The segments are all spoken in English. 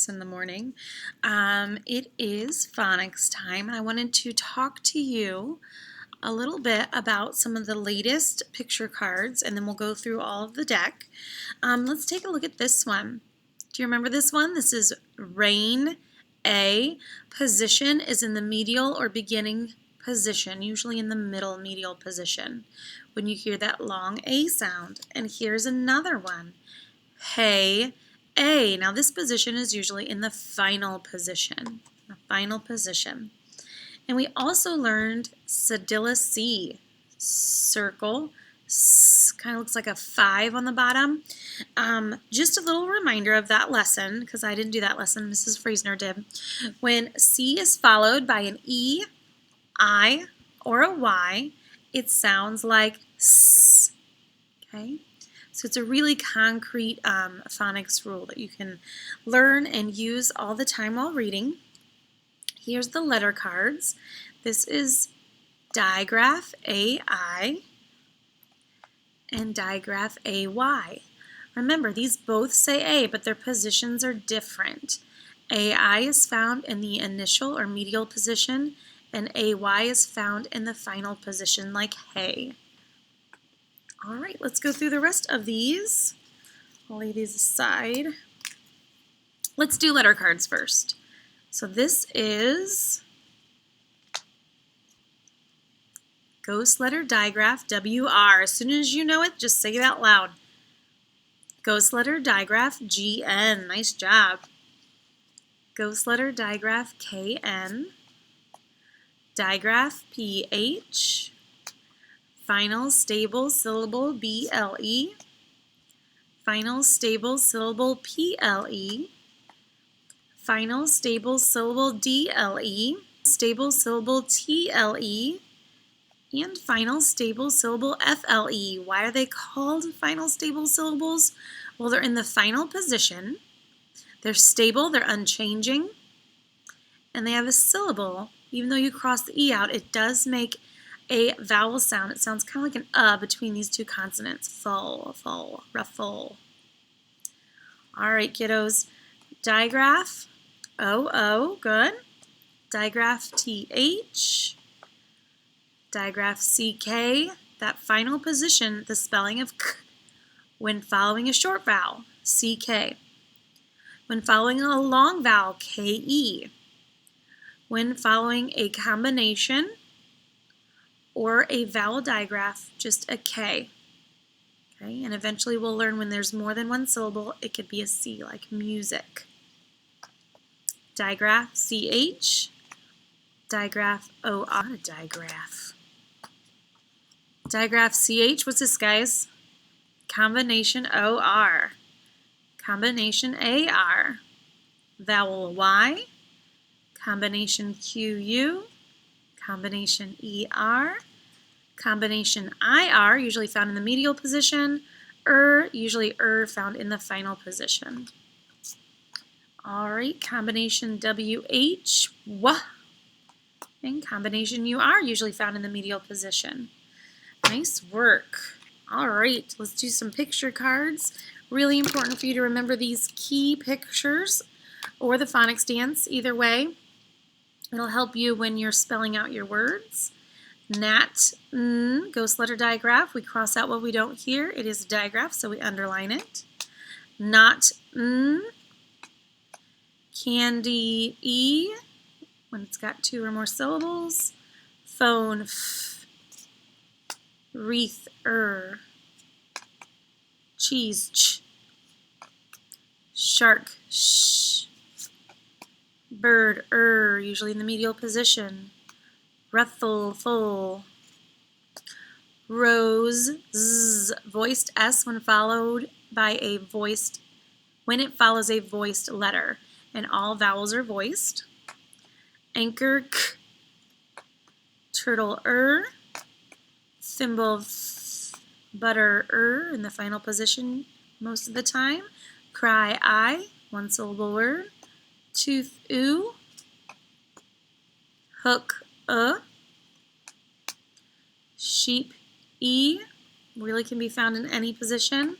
in the morning. It is phonics time, and I wanted to talk to you a little bit about some of the latest picture cards, and then we'll go through all of the deck. Let's take a look at this one. Do you remember this one? This is rain A. Position is in the medial or beginning position, usually in the middle medial position when you hear that long A sound. And here's another one. Hey A. Now this position is usually in the final position. And we also learned cedilla C. Circle. Kind of looks like a 5 on the bottom. Just a little reminder of that lesson, because I didn't do that lesson, Mrs. Friesner did. When C is followed by an E, I, or a Y, it sounds like S. Okay? So it's a really concrete phonics rule that you can learn and use all the time while reading. Here's the letter cards. This is digraph AI and digraph AY. Remember, these both say A, but their positions are different. AI is found in the initial or medial position, and AY is found in the final position, like hey. All right, let's go through the rest of these. I'll lay these aside. Let's do letter cards first. So this is ghost letter digraph WR. As soon as you know it, just say it out loud. Ghost letter digraph GN. Nice job. Ghost letter digraph KN. Digraph PH. Final stable syllable BLE. Final stable syllable PLE. Final stable syllable DLE. Stable syllable TLE. And final stable syllable FLE. Why are they called final stable syllables? Well, they're in the final position. They're stable, they're unchanging, and they have a syllable. Even though you cross the E out, it does make a vowel sound. It sounds kind of like an between these two consonants. Full, full, ruffle. All right, kiddos. Digraph, OO, good. Digraph TH. Digraph CK. That final position, the spelling of K, when following a short vowel, CK. When following a long vowel, KE. When following a combination or a vowel digraph, just a K. Okay, and eventually we'll learn when there's more than one syllable, it could be a C, like music. Digraph CH, digraph OR, digraph. Digraph CH, what's this, guys? Combination OR, combination AR, vowel Y, combination QU, combination ER, combination IR, usually found in the medial position, usually found in the final position. All right, combination WH, WH, and combination UR, usually found in the medial position. Nice work. All right, let's do some picture cards. Really important for you to remember these key pictures or the phonics dance, either way. It'll help you when you're spelling out your words. Nat, ghost letter digraph. We cross out what we don't hear. It is a digraph, so we underline it. Not, candy, E, when it's got 2 or more syllables. Phone, F. Wreath, Cheese, Ch. Shark, Sh. Bird, usually in the medial position. Ruffle, full. Rose, Z, voiced S when followed by a voiced, when it follows a voiced letter, and all vowels are voiced. Anchor, K. Turtle, Thimble, F. Butter, in the final position most of the time. Cry, I, one syllable word. Tooth, oo. Hook, sheep, E, really can be found in any position.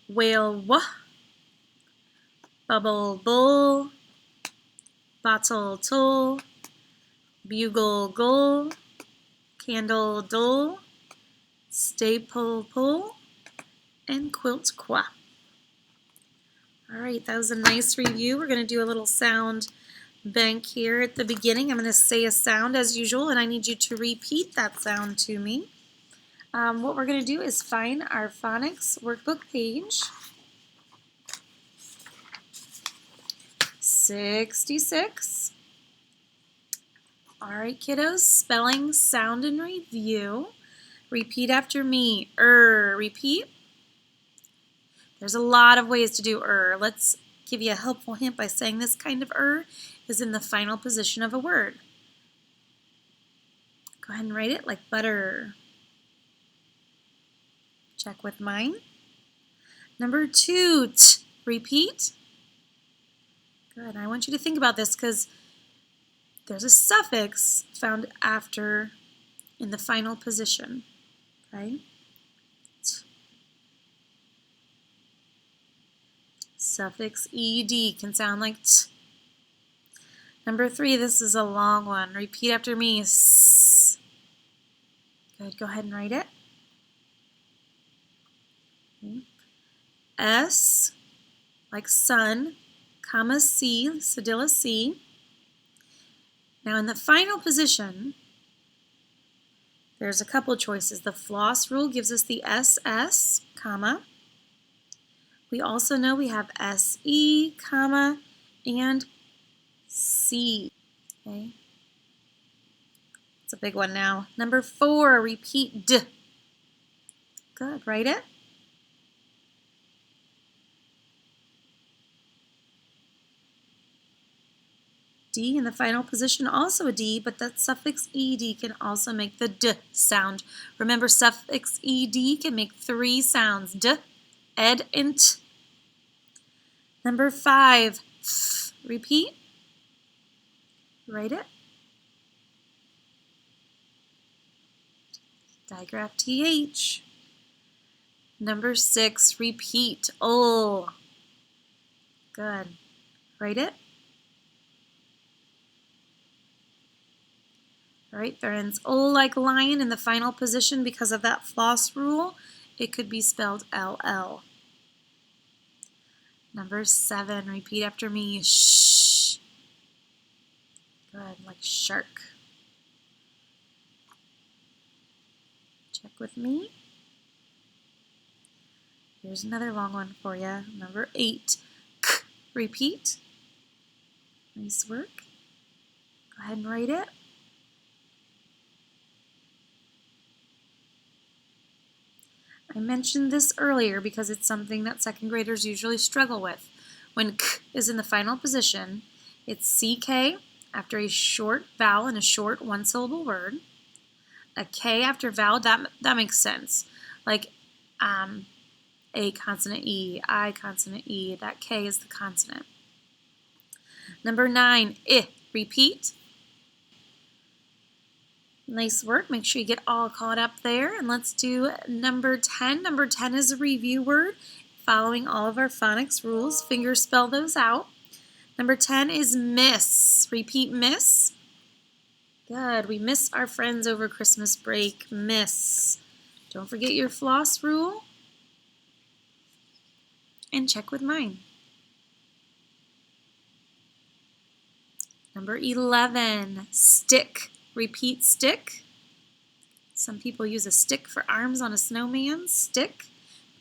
Whale, W. Bubble, bull. bottle, toll, bugle, gull, candle, dull, staple, pull, and quilt, qua. All right, that was a nice review. We're going to do a little sound bank here at the beginning. I'm going to say a sound as usual, and I need you to repeat that sound to me. What we're going to do is find our phonics workbook page 66. All right, kiddos, spelling, sound, and review. Repeat after me. Repeat. There's a lot of ways to do Let's give you a helpful hint by saying this kind of is in the final position of a word. Go ahead and write it like butter. Check with mine. Number 2, repeat. Good. I want you to think about this because there's a suffix found after in the final position. Okay? Suffix ed can sound like t. Number 3, this is a long one. Repeat after me. S. Good. Go ahead and write it. Okay. S, like sun, comma C, cedilla C. Now in the final position, there's a couple choices. The floss rule gives us the SS, comma. We also know we have SE, comma, and C. Okay. It's a big one now. Number 4, repeat D. Good, write it. D in the final position, also a D, but that suffix ed can also make the D sound. Remember, suffix ed can make 3 sounds, D, ed, and T. Number 5, F. Repeat. Write it. Digraph TH. Number 6, repeat. O. Good. Write it. All right, friends. O like lion in the final position because of that floss rule. It could be spelled LL. Number 7, repeat after me. Shh. Good, like shark. Check with me. Here's another long one for you. Number 8, K. Repeat. Nice work. Go ahead and write it. I mentioned this earlier because it's something that second graders usually struggle with. When K is in the final position, it's CK after a short vowel in a short one-syllable word. A K after vowel, that makes sense. Like A consonant E, I consonant E, that K is the consonant. Number 9, I. Repeat. Nice work. Make sure you get all caught up there. And let's do number 10. Number 10 is a review word. Following all of our phonics rules, finger spell those out. Number 10 is miss. Repeat, miss. Good. We miss our friends over Christmas break. Miss. Don't forget your floss rule. And check with mine. Number 11, stick. Repeat, stick. Some people use a stick for arms on a snowman. Stick.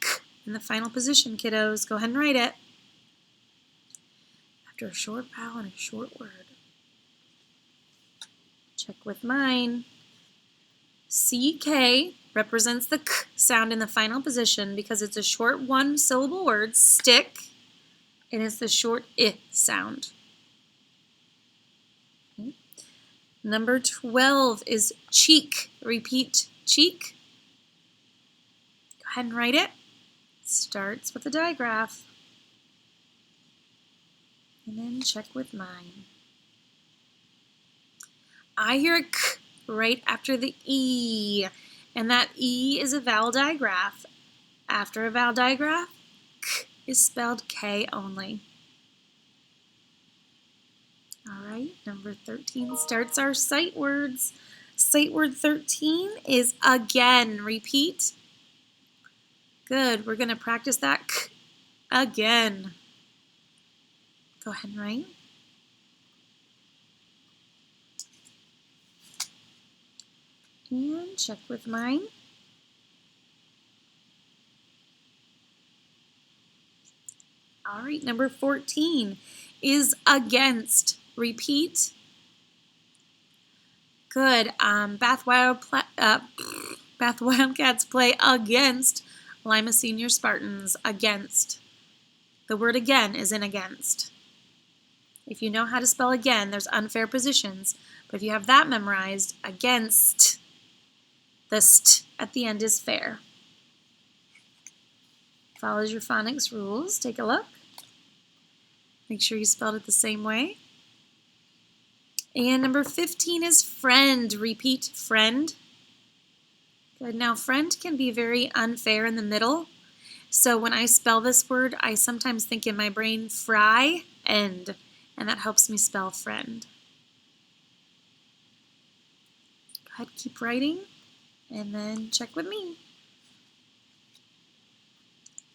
K in the final position, kiddos. Go ahead and write it. After a short vowel and a short word. Check with mine. CK represents the K sound in the final position because it's a short one-syllable word, stick, and it's the short I sound. Okay. Number 12 is cheek. Repeat, cheek. Go ahead and write it. Starts with a digraph. And then check with mine. I hear a K right after the E, and that E is a vowel digraph. After a vowel digraph, K is spelled K only. All right. right, number 13 starts our sight words. Sight word 13 is again. Repeat. Good. We're going to practice that again. Go ahead and write. And check with mine. All right, number 14 is against. Repeat. Good. Bath Wildcats play against Lima Senior Spartans. Against. The word again is in against. If you know how to spell again, there's unfair positions. But if you have that memorized, against, the st at the end is fair. Follows your phonics rules. Take a look. Make sure you spelled it the same way. And number 15 is friend. Repeat, friend. Good. Now, friend can be very unfair in the middle. So when I spell this word, I sometimes think in my brain, fry, end. And that helps me spell friend. Go ahead, keep writing, and then check with me.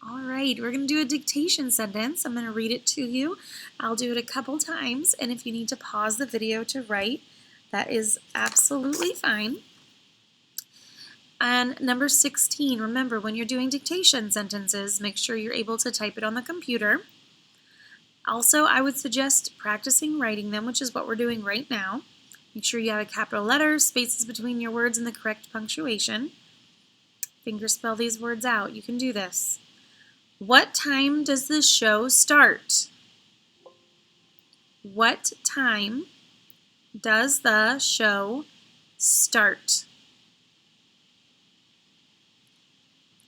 All right, we're going to do a dictation sentence. I'm going to read it to you. I'll do it a couple times, and if you need to pause the video to write, that is absolutely fine. And number 16, remember, when you're doing dictation sentences, make sure you're able to type it on the computer. Also, I would suggest practicing writing them, which is what we're doing right now. Make sure you have a capital letter, spaces between your words, and the correct punctuation. Finger spell these words out. You can do this. What time does the show start? What time does the show start?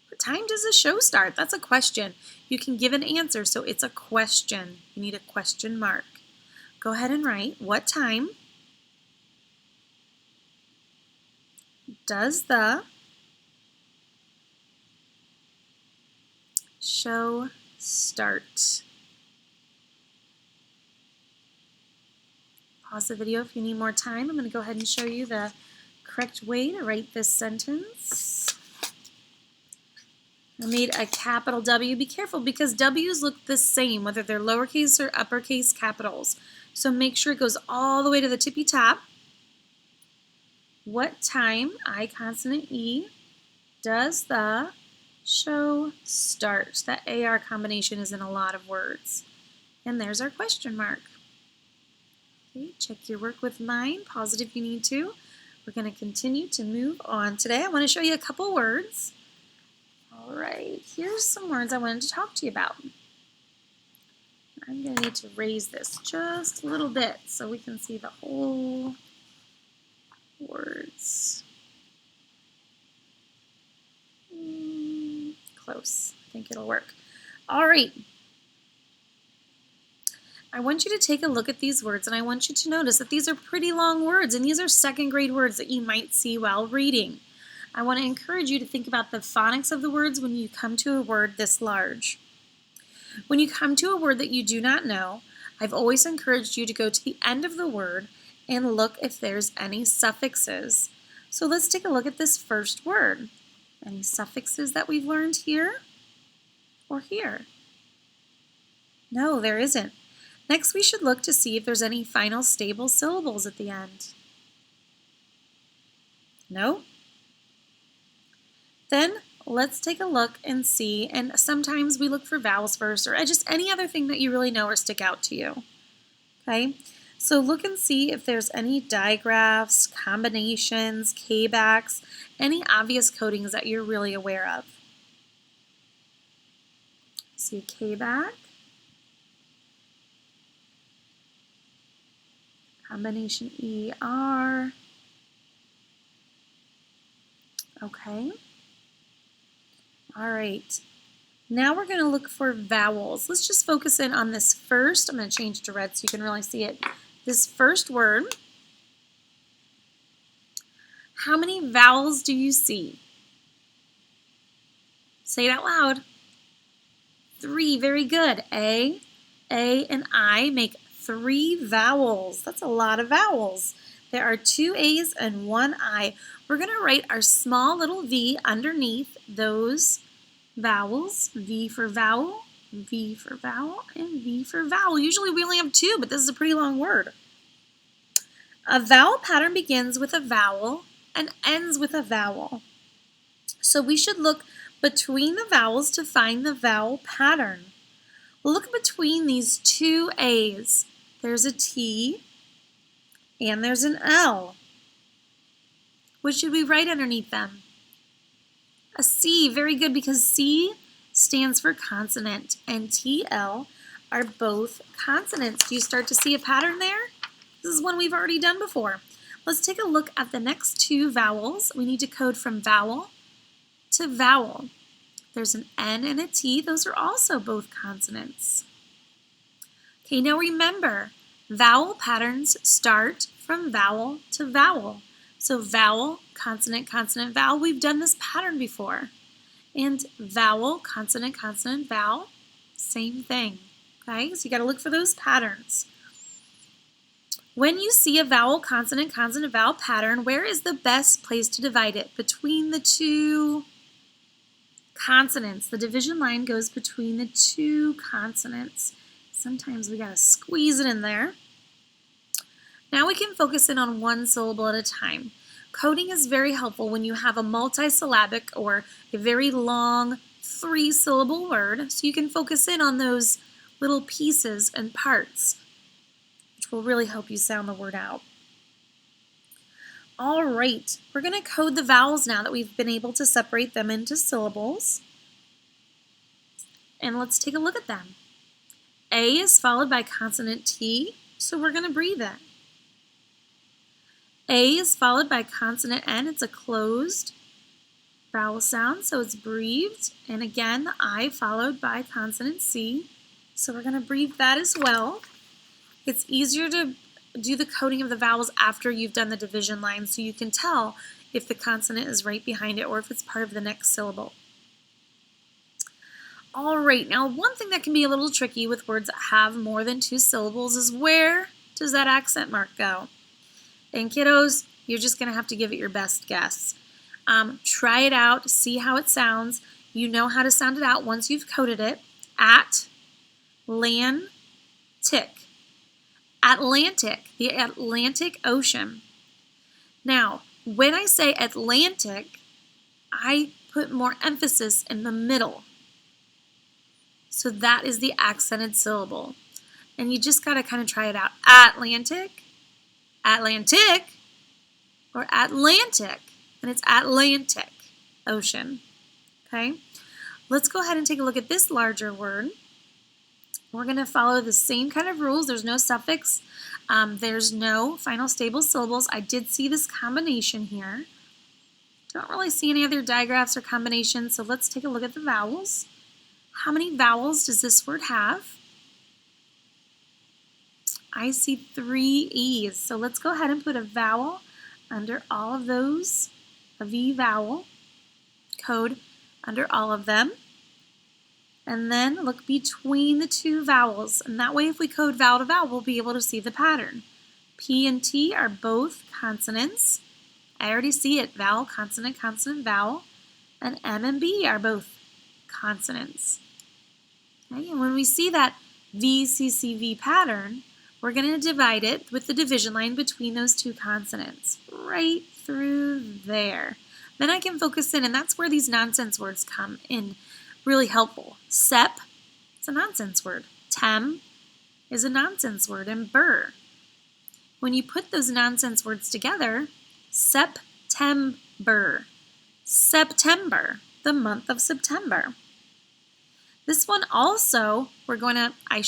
What time does the show start? That's a question. You can give an answer, so it's a question. You need a question mark. Go ahead and write, what time does the show start? Pause the video if you need more time. I'm going to go ahead and show you the correct way to write this sentence. I made a capital W. Be careful because W's look the same, whether they're lowercase or uppercase capitals. So make sure it goes all the way to the tippy top. What time, I consonant E, does the show start? That AR combination is in a lot of words. And there's our question mark. Okay, check your work with mine. Pause it if you need to. We're going to continue to move on. Today I want to show you a couple words. All right, here's some words I wanted to talk to you about. I'm going to need to raise this just a little bit so we can see the whole words. Close. I think it'll work. All right. I want you to take a look at these words, and I want you to notice that these are pretty long words, and these are second grade words that you might see while reading. I want to encourage you to think about the phonics of the words when you come to a word this large. When you come to a word that you do not know, I've always encouraged you to go to the end of the word and look if there's any suffixes. So let's take a look at this first word. Any suffixes that we've learned here or here? No, there isn't. Next, we should look to see if there's any final stable syllables at the end. No? Then let's take a look and see, and sometimes we look for vowels first or just any other thing that you really know or stick out to you. Okay? So look and see if there's any digraphs, combinations, K-backs, any obvious codings that you're really aware of. See a K-back. Combination ER. Okay. All right. Now we're going to look for vowels. Let's just focus in on this first. I'm going to change to red so you can really see it. This first word. How many vowels do you see? Say it out loud. 3. Very good. A, and I make 3 vowels. That's a lot of vowels. There are 2 A's and 1 I. We're going to write our small little V underneath those vowels. V for vowel, V for vowel, and V for vowel. Usually we only have 2, but this is a pretty long word. A vowel pattern begins with a vowel and ends with a vowel. So we should look between the vowels to find the vowel pattern. Look between these 2 A's. There's a T and there's an L. What should we write underneath them? A C. Very good, because C stands for consonant and TL are both consonants. Do you start to see a pattern there? This is one we've already done before. Let's take a look at the next 2 vowels. We need to code from vowel to vowel. There's an N and a T. Those are also both consonants. Okay, now remember, vowel patterns start from vowel to vowel. So vowel, consonant, consonant, vowel. We've done this pattern before. And vowel, consonant, consonant, vowel, same thing. Okay, so you got to look for those patterns. When you see a vowel, consonant, consonant, vowel pattern, where is the best place to divide it? Between the 2 consonants. The division line goes between the 2 consonants. Sometimes we got to squeeze it in there. Now we can focus in on 1 syllable at a time. Coding is very helpful when you have a multisyllabic or a very long 3-syllable word, so you can focus in on those little pieces and parts, which will really help you sound the word out. All right, we're going to code the vowels now that we've been able to separate them into syllables. And let's take a look at them. A is followed by consonant T, so we're going to breathe it. A is followed by consonant N. It's a closed vowel sound, so it's breathed. And again, the I followed by consonant C, so we're going to breathe that as well. It's easier to do the coding of the vowels after you've done the division line, so you can tell if the consonant is right behind it or if it's part of the next syllable. All right, now one thing that can be a little tricky with words that have more than 2 syllables is where does that accent mark go? And kiddos, you're just going to have to give it your best guess. Try it out, see how it sounds. You know how to sound it out once you've coded it. Atlantic. Atlantic, the Atlantic Ocean. Now, when I say Atlantic, I put more emphasis in the middle. So that is the accented syllable. And you just got to kind of try it out. Atlantic, Atlantic, or Atlantic. And it's Atlantic Ocean. Okay? Let's go ahead and take a look at this larger word. We're going to follow the same kind of rules. There's no suffix. There's no final stable syllables. I did see this combination here. Don't really see any other digraphs or combinations, so let's take a look at the vowels. How many vowels does this word have? I see 3 E's, so let's go ahead and put a vowel under all of those, a V vowel, code under all of them. And then look between the 2 vowels, and that way if we code vowel to vowel, we'll be able to see the pattern. P and T are both consonants. I already see it, vowel, consonant, consonant, vowel. And M and B are both consonants. Okay? And when we see that VCCV pattern, we're going to divide it with the division line between those 2 consonants, right through there. Then I can focus in, and that's where these nonsense words come in. Really helpful. Sep, it's a nonsense word. Tem is a nonsense word, and burr. When you put those nonsense words together, September. September, the month of September. This one also, I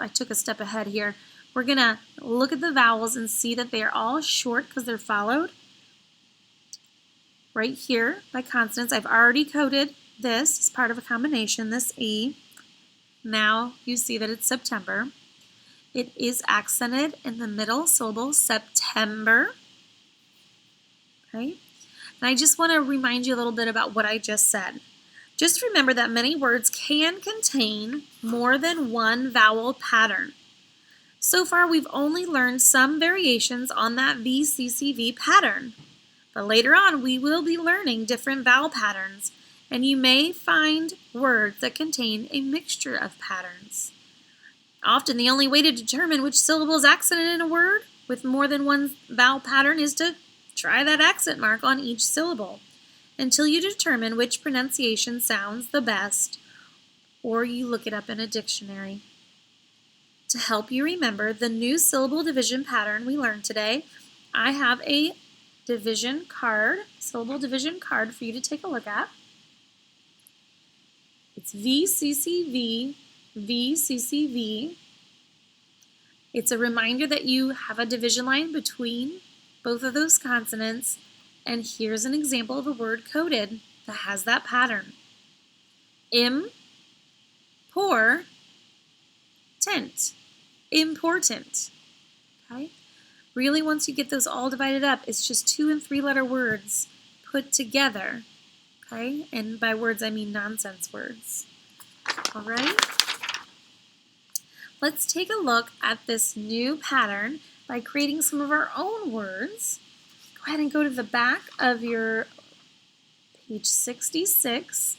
took a step ahead here. We're going to look at the vowels and see that they are all short because they're followed right here by consonants. I've already coded this as part of a combination, this E. Now you see that it's September. It is accented in the middle syllable, September. Okay? And I just want to remind you a little bit about what I just said. Just remember that many words can contain more than 1 vowel pattern. So far, we've only learned some variations on that VCCV pattern, but later on, we will be learning different vowel patterns, and you may find words that contain a mixture of patterns. Often, the only way to determine which syllable is accented in a word with more than one vowel pattern is to try that accent mark on each syllable until you determine which pronunciation sounds the best, or you look it up in a dictionary. To help you remember the new syllable division pattern we learned today, I have a division card, syllable division card for you to take a look at. It's VCCV, VCCV. It's a reminder that you have a division line between both of those consonants, and here's an example of a word coded that has that pattern. Important. Important. Okay? Really, once you get those all divided up, it's just 2- and 3-letter words put together. Okay? And by words, I mean nonsense words. All right? Let's take a look at this new pattern by creating some of our own words. Go ahead and go to the back of your page 66,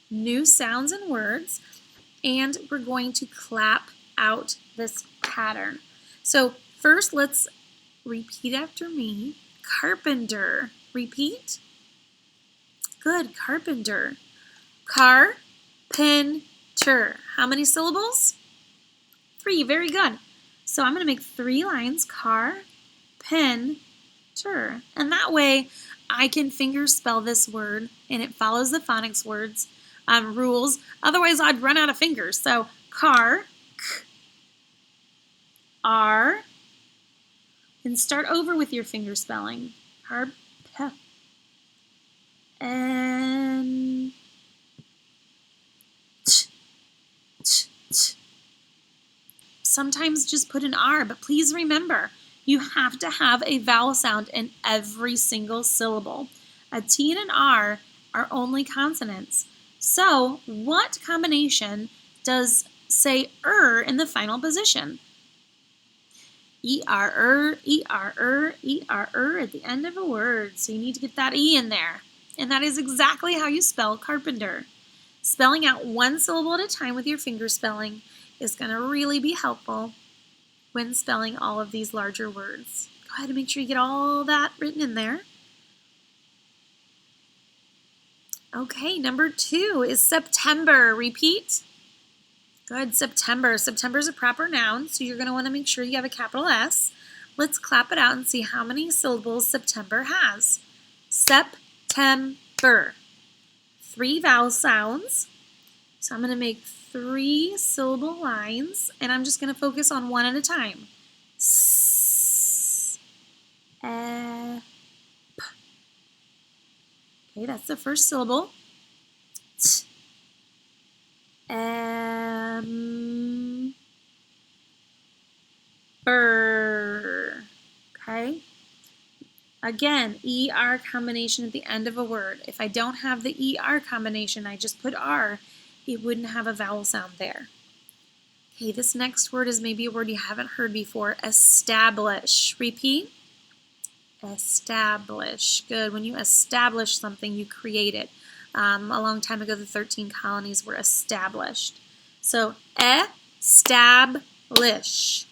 New Sounds and Words, and we're going to clap out this pattern. So first, let's repeat after me. Carpenter. Repeat. Good. Carpenter. Car-pen-ter. How many syllables? 3. Very good. So I'm going to make 3 lines. Car-pen-ter. And that way I can finger spell this word and it follows the phonics words rules. Otherwise I'd run out of fingers. So car, k, r, and start over with your finger spelling. Car, p, and t, t, t. Sometimes just put an R, but please remember, you have to have a vowel sound in every single syllable. A T and an R are only consonants. So what combination does say in the final position? E-R-er, E-R-er, E-R-er at the end of a word. So you need to get that E in there. And that is exactly how you spell carpenter. Spelling out one syllable at a time with your finger spelling is going to really be helpful when spelling all of these larger words. Go ahead and make sure you get all that written in there. Okay, number 2 is September. Repeat. Good, September. September is a proper noun, so you're going to want to make sure you have a capital S. Let's clap it out and see how many syllables September has. September. 3 vowel sounds. So I'm going to make 3 syllable lines, and I'm just going to focus on one at a time. S, e, p. Okay, that's the first syllable. T, ber. Okay. Again, ER combination at the end of a word. If I don't have the ER combination, I just put R, it wouldn't have a vowel sound there. Okay, this next word is maybe a word you haven't heard before. Establish. Repeat. Establish. Good. When you establish something, you create it. A long time ago, the 13 colonies were established. So, establish.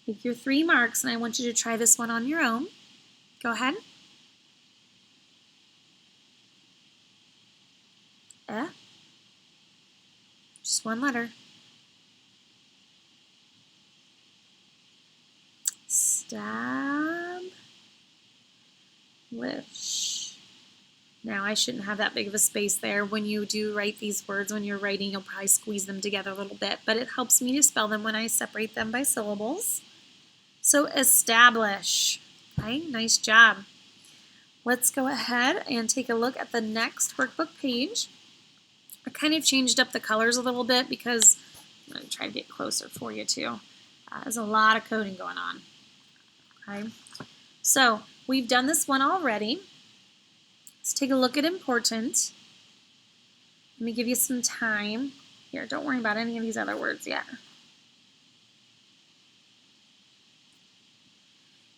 Take your 3 marks, and I want you to try this one on your own. Go ahead. Just one letter. Establish. Now, I shouldn't have that big of a space there. When you do write these words, when you're writing, you'll probably squeeze them together a little bit, but it helps me to spell them when I separate them by syllables. So, establish. Okay, nice job. Let's go ahead and take a look at the next workbook page. I kind of changed up the colors a little bit because I'm going to try to get closer for you too. There's a lot of coding going on. Okay, so we've done this one already. Let's take a look at important. Let me give you some time. Here, don't worry about any of these other words yet.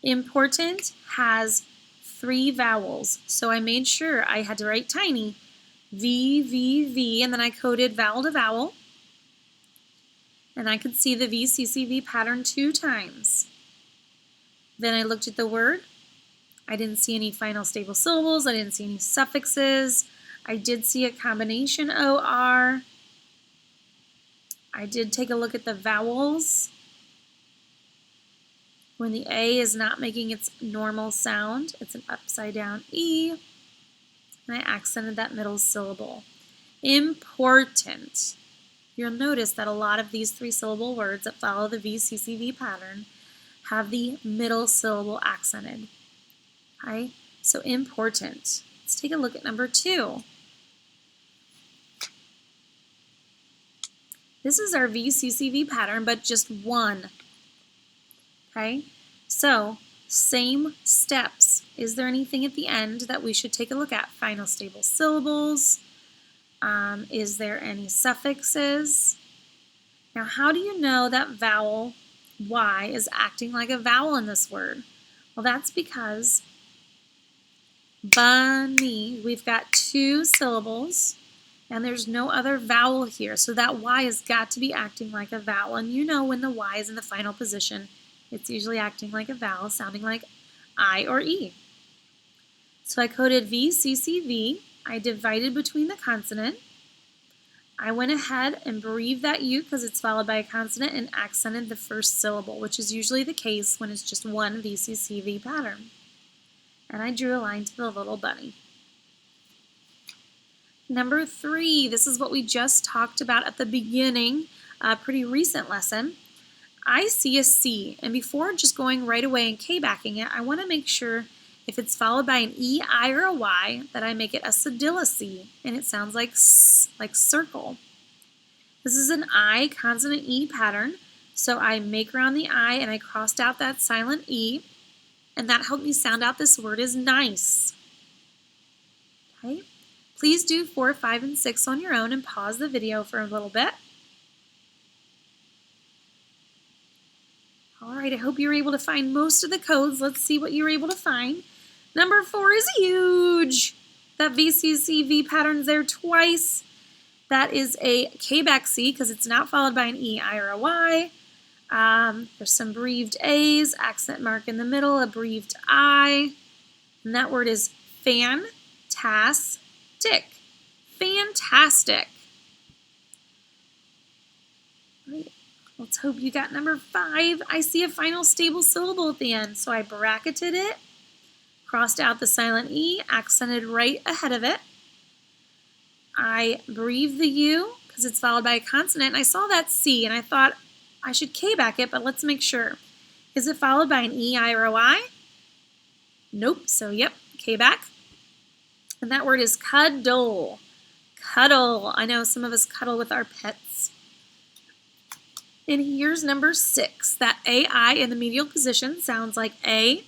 Important has 3 vowels, so I made sure I had to write tiny V, V, V, and then I coded vowel to vowel. And I could see the VCCV pattern 2 times. Then I looked at the word. I didn't see any final stable syllables. I didn't see any suffixes. I did see a combination OR. I did take a look at the vowels. When the A is not making its normal sound, it's an upside down E. And I accented that middle syllable. Important. You'll notice that a lot of these 3-syllable words that follow the VCCV pattern have the middle syllable accented. Okay? So important. Let's take a look at number 2. This is our VCCV pattern, but just one. Okay? So, same steps. Is there anything at the end that we should take a look at? Final stable syllables. Is there any suffixes? Now, how do you know that vowel Y is acting like a vowel in this word? Well, that's because bunny, we've got 2 syllables, and there's no other vowel here, so that Y has got to be acting like a vowel. And you know when the Y is in the final position, it's usually acting like a vowel, sounding like I or E. So I coded V, C, C, V. I divided between the consonant. I went ahead and breathed that U because it's followed by a consonant and accented the first syllable, which is usually the case when it's just one VCCV pattern. And I drew a line to the little bunny. Number 3, this is what we just talked about at the beginning, a pretty recent lesson. I see a C, and before just going right away and K-backing it, I want to make sure if it's followed by an E, I, or a Y, that I make it a cedilla C, and it sounds like S, like circle. This is an I consonant E pattern, so I make around the I and I crossed out that silent E, and that helped me sound out this word as nice. Okay? Please do 4, 5, and 6 on your own and pause the video for a little bit. All right, I hope you were able to find most of the codes. Let's see what you were able to find. Number 4 is huge. That VCCV pattern's there twice. That is a K-back C because it's not followed by an E, I, or a Y. There's some breathed A's, accent mark in the middle, a breathed I. And that word is fantastic. Fantastic. Right. Let's hope you got number 5. I see a final stable syllable at the end, so I bracketed it, crossed out the silent E, accented right ahead of it. I breathed the U because it's followed by a consonant, and I saw that C, and I thought I should K-back it, but let's make sure. Is it followed by an E, I, or a Y? Nope, so yep, K-back. And that word is cuddle. Cuddle. I know some of us cuddle with our pets. And here's number 6. That AI in the medial position sounds like A.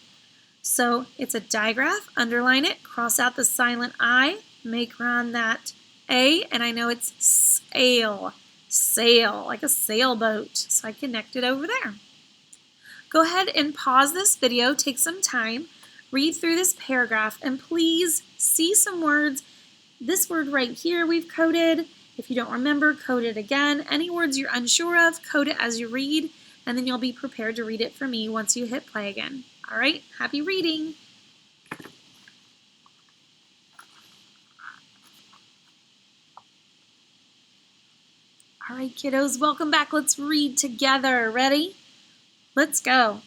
So it's a digraph. Underline it. Cross out the silent I. Make around that A. And I know it's sail. Sail. Like a sailboat. So I connected over there. Go ahead and pause this video. Take some time. Read through this paragraph. And please see some words. This word right here we've coded. If you don't remember, code it again. Any words you're unsure of, code it as you read, and then you'll be prepared to read it for me once you hit play again. All right, happy reading. All right, kiddos, welcome back. Let's read together. Ready? Let's go.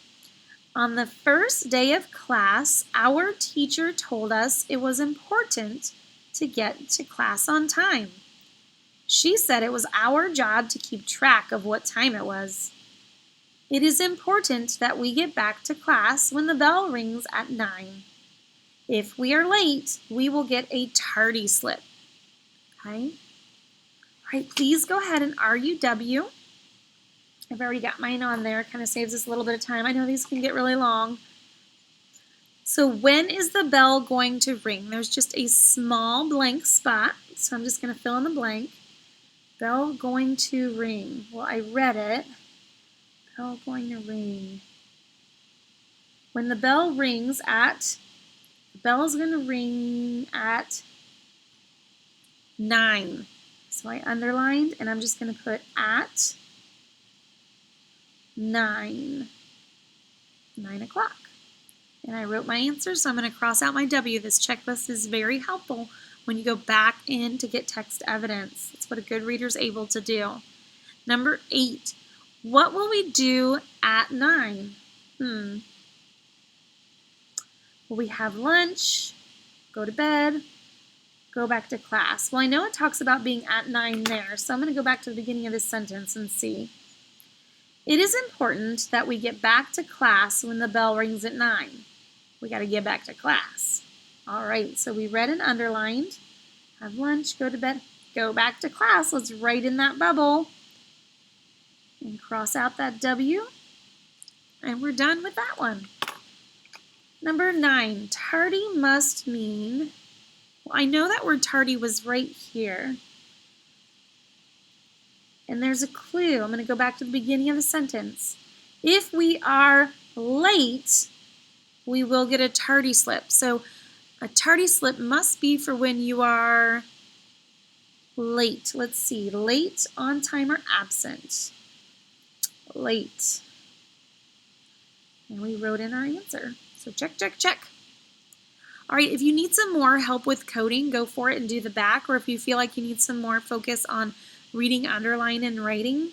On the first day of class, our teacher told us it was important to get to class on time. She said it was our job to keep track of what time it was. It is important that we get back to class when the bell rings at 9. If we are late, we will get a tardy slip. Okay? All right, please go ahead and RUW. I've already got mine on there. Kind of saves us a little bit of time. I know these can get really long. So when is the bell going to ring? There's just a small blank spot, so I'm just going to fill in the blank. Bell going to ring. Well, I read it. Bell going to ring. when the bell rings at, the bell is going to ring at 9. So I underlined, and I'm just going to put at 9 o'clock. And I wrote my answer, so I'm going to cross out my W. This checklist is very helpful when you go back in to get text evidence. That's what a good reader is able to do. Number 8, what will we do at 9? Will we have lunch, go to bed, go back to class? Well, I know it talks about being at 9 there, so I'm going to go back to the beginning of this sentence and see. It is important that we get back to class when the bell rings at 9. We got to get back to class. All right, so we read and underlined. Have lunch, go to bed, go back to class. Let's write in that bubble and cross out that W. And we're done with that one. Number 9, tardy must mean, well, I know that word tardy was right here. And there's a clue. I'm going to go back to the beginning of the sentence. If we are late, we will get a tardy slip. So a tardy slip must be for when you are late. Let's see, late, on time, or absent. Late. And we wrote in our answer. So check, check, check. All right, if you need some more help with coding, go for it and do the back. Or if you feel like you need some more focus on reading, underline, and writing,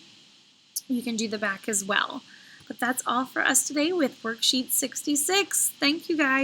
you can do the back as well. But that's all for us today with worksheet 66. Thank you, guys.